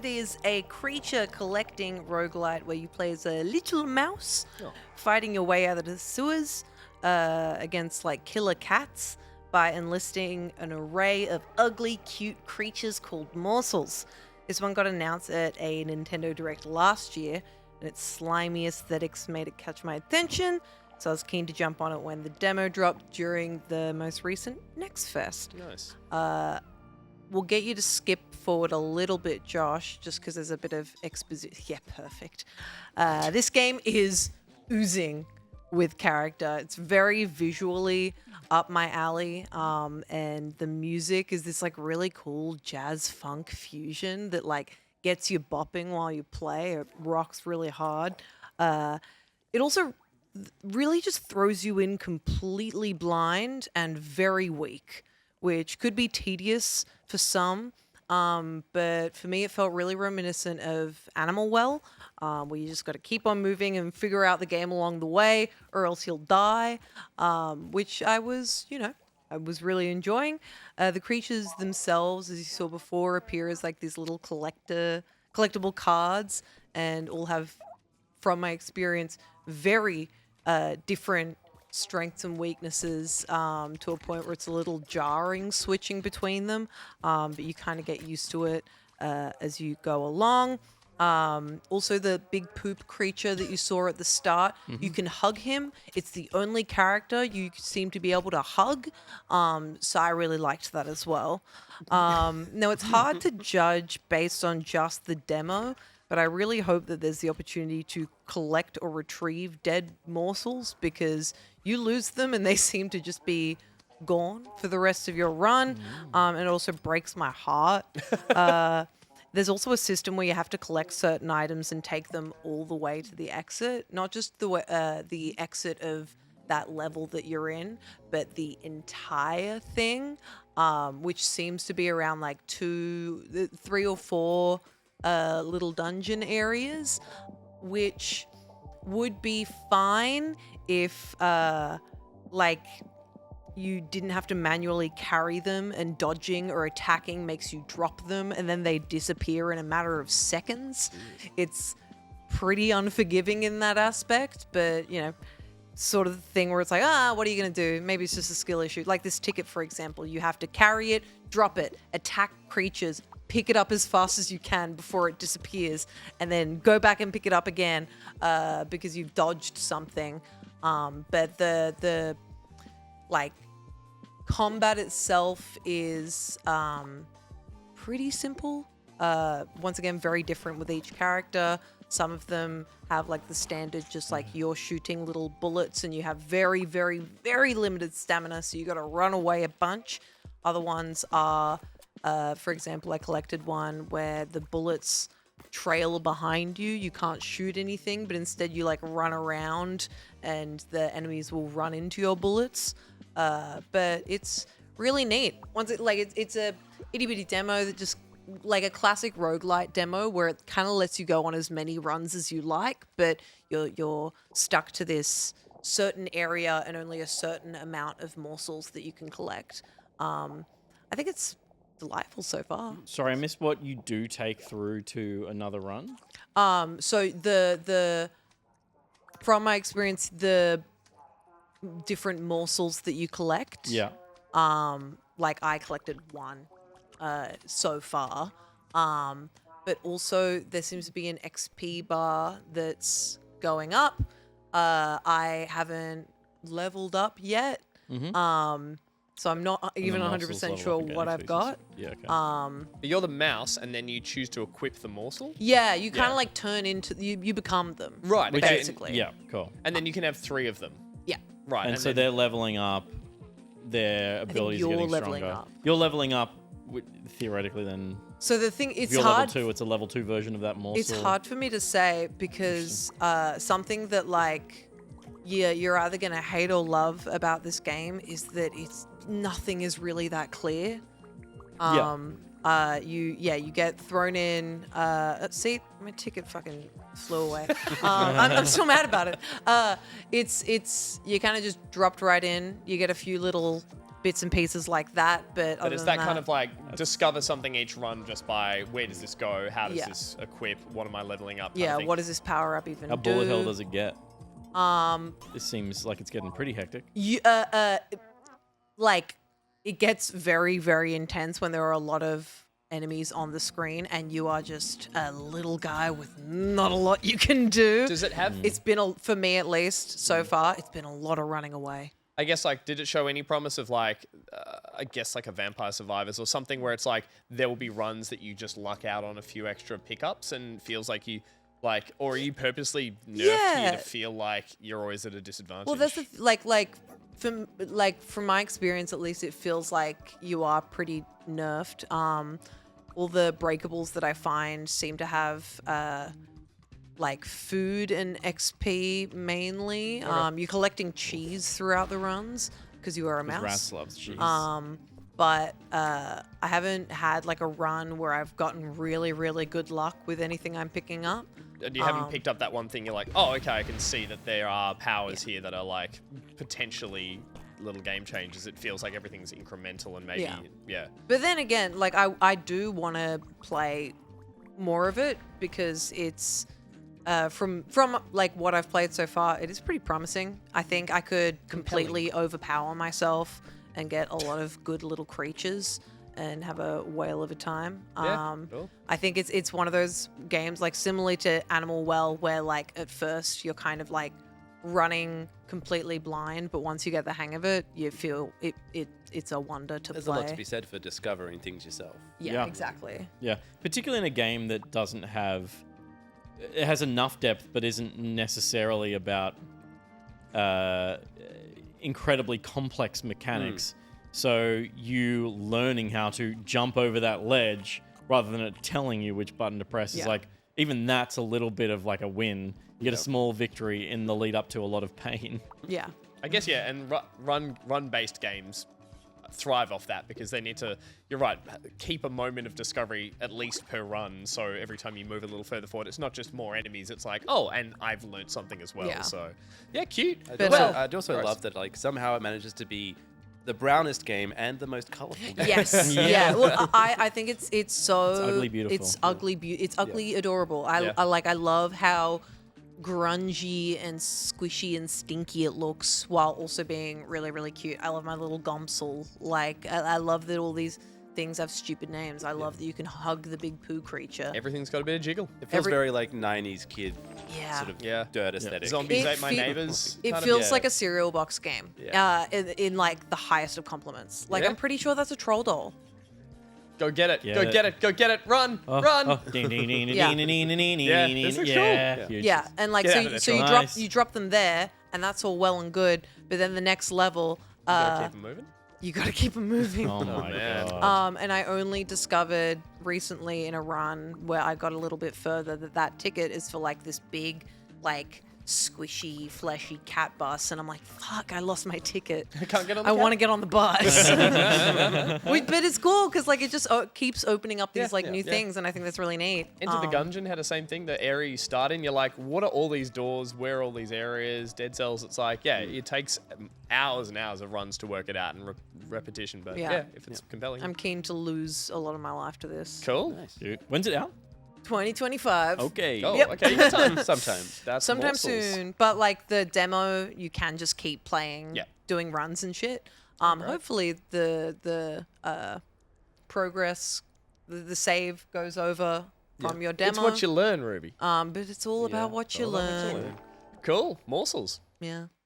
It is a creature collecting roguelite where you play as a little mouse fighting your way out of the sewers against like killer cats by enlisting an array of ugly, cute creatures called morsels. This one got announced at a Nintendo Direct last year, and its slimy aesthetics made it catch my attention, so I was keen to jump on it when the demo dropped during the most recent Next Fest. Nice. We'll get you to skip forward a little bit, Josh, just because there's a bit of exposition. Yeah, perfect. This game is oozing with character. It's very visually up my alley, and the music is this like really cool jazz funk fusion that like gets you bopping while you play. It rocks really hard. It also really just throws you in completely blind and very weak, which could be tedious for some, but for me it felt really reminiscent of Animal Well, where you just got to keep on moving and figure out the game along the way or else you'll die, which I was really enjoying. The creatures themselves, as you saw before, appear as like these little collectible cards and all have, from my experience, very different strengths and weaknesses, to a point where it's a little jarring switching between them, but you kind of get used to it as you go along. Also, the big poop creature that you saw at the start, you can hug him. It's the only character you seem to be able to hug, so I really liked that as well. Now, it's hard to judge based on just the demo, but I really hope that there's the opportunity to collect or retrieve dead morsels, because you lose them and they seem to just be gone for the rest of your run. And it also breaks my heart. There's also a system where you have to collect certain items and take them all the way to the exit, not just the exit of that level that you're in, but the entire thing, which seems to be around like 3 or 4 little dungeon areas, which would be fine if like you didn't have to manually carry them and dodging or attacking makes you drop them and then they disappear in a matter of seconds. It's pretty unforgiving in that aspect, but sort of the thing where it's like, what are you going to do? Maybe it's just a skill issue. Like this ticket, for example, you have to carry it, drop it, attack creatures, pick it up as fast as you can before it disappears, and then go back and pick it up again because you've dodged something. But the like combat itself is pretty simple. Once again, very different with each character. Some of them have like the standard, just like you're shooting little bullets and you have very, very, very limited stamina, so you got to run away a bunch. Other ones are, for example, I collected one where the bullets trail behind you. You can't shoot anything, but instead you like run around and the enemies will run into your bullets. But it's really neat. It's a itty bitty demo that just like a classic roguelite demo where it kind of lets you go on as many runs as you like, but you're stuck to this certain area and only a certain amount of morsels that you can collect. I think it's delightful so far. Sorry, I missed what you do take through to another run. So the from my experience, the different morsels that you collect. Yeah. Like I collected one so far. But also there seems to be an XP bar that's going up. I haven't leveled up yet. So I'm not even 100% sure what I've got. Yeah, okay. But you're the mouse, and then you choose to equip the morsel? Yeah, you kind of like turn into, you become them. Right, okay. Basically. Yeah, cool. And then you can have 3 of them. Yeah. Right. And so they're leveling up, their abilities are getting leveling stronger. up. You're leveling up, theoretically, then. So the thing, If it's you're hard. level 2, it's a level 2 version of that morsel. It's hard for me to say because something that like, you're either going to hate or love about this game is that nothing is really that clear. You get thrown in. See, my ticket fucking flew away. I'm still mad about it. It's you kind of just dropped right in. You get a few little bits and pieces like that. But But other is than that kind of like discover something each run just by where does this go? How does Yeah. this equip? What am I leveling up? kind of yeah, thing? what does this power up even How do? bullet hell does it get? This seems like it's getting pretty hectic. You, like it gets very, very intense when there are a lot of enemies on the screen and you are just a little guy with not a lot you can do. Does it have? It's been for me at least so far. It's been a lot of running away. I guess like, did it show any promise of like, I guess like a Vampire Survivors or something where it's like there will be runs that you just luck out on a few extra pickups and feels like you like, or are you purposely nerfed here Yeah. to feel like you're always at a disadvantage? Well, that's the from my experience at least, it feels like you are pretty nerfed. All the breakables that I find seem to have like food and XP mainly. You're collecting cheese throughout the runs because you are a mouse. Rats loves cheese. But I haven't had like a run where I've gotten really, really good luck with anything I'm picking up. And you haven't picked up that one thing. You're like, oh, okay, I can see that there are powers here that are like potentially little game changers. It feels like everything's incremental and maybe, yeah. But then again, like I do want to play more of it because it's from like what I've played so far, it is pretty promising. I think I could completely overpower myself and get a lot of good little creatures and have a whale of a time. Yeah, cool. I think it's one of those games like similarly to Animal Well where like at first you're kind of like running completely blind, but once you get the hang of it, you feel it's a wonder to There's play. a lot to be said for discovering things yourself. Yeah, exactly. Yeah, particularly in a game that doesn't have, it has enough depth, but isn't necessarily about incredibly complex mechanics. So you learning how to jump over that ledge rather than it telling you which button to press is like, even that's a little bit of like a win. You get a small victory in the lead up to a lot of pain. Yeah. I guess, yeah, and run-based games thrive off that because they need to, you're right, keep a moment of discovery at least per run. So every time you move a little further forward, it's not just more enemies. It's like, oh, and I've learned something as well. Yeah. So, yeah, cute. I do also gross. love that like somehow it manages to be the brownest game and the most colorful game. Yes. Yeah. Well, I think it's so It's ugly beautiful. It's ugly it's ugly adorable. I love how grungy and squishy and stinky it looks while also being really, really cute. I love my little Gomsel. Like I love that all these things have stupid names. I love that you can hug the big poo creature. Everything's got a bit of jiggle. It feels very like 90s kid sort of Yeah. dirt aesthetic. Zombies It ate my fe- neighbors. It kind of- feels yeah. like a cereal box game. Yeah. In like the highest of compliments. Like Yeah. I'm pretty sure that's a troll doll. Go get it. Yeah. Go get it. Go get it. Run. Run. Oh, ding, ding, ding, ding, Yeah. ding, ding, ding, ding, Yeah, ding, this ding. looks Yeah, cool. huge. Yeah, and like Get so, out of there, so you troll. drop Nice. you drop them there, and that's all well and good. But then the next level, Gotta keep 'em moving. you got to keep them moving. Oh my man. god. And I only discovered recently in a run where I got a little bit further that ticket is for like this big, like squishy, fleshy cat bus, and I'm like, fuck, I lost my ticket. I can't get on the I cat. want to get on the bus. But it's cool because like it just keeps opening up these new things, and I think that's really neat. Enter the Gungeon had the same thing. The area you start in, you're like, what are all these doors? Where are all these areas? Dead cells. It's like, yeah, it takes hours and hours of runs to work it out and repetition. But Yeah. if it's compelling. I'm keen to lose a lot of my life to this. cool. Dude, when's it out? 2025. Okay. Oh, Yep. okay. You got time. Sometime. That's Sometime morsels. soon. But like the demo, you can just keep playing, Yeah. doing runs and shit. Hopefully the progress, the save goes over from your demo. It's what you learn, Ruby. But it's all about what you learn. Cool. Morsels. Yeah.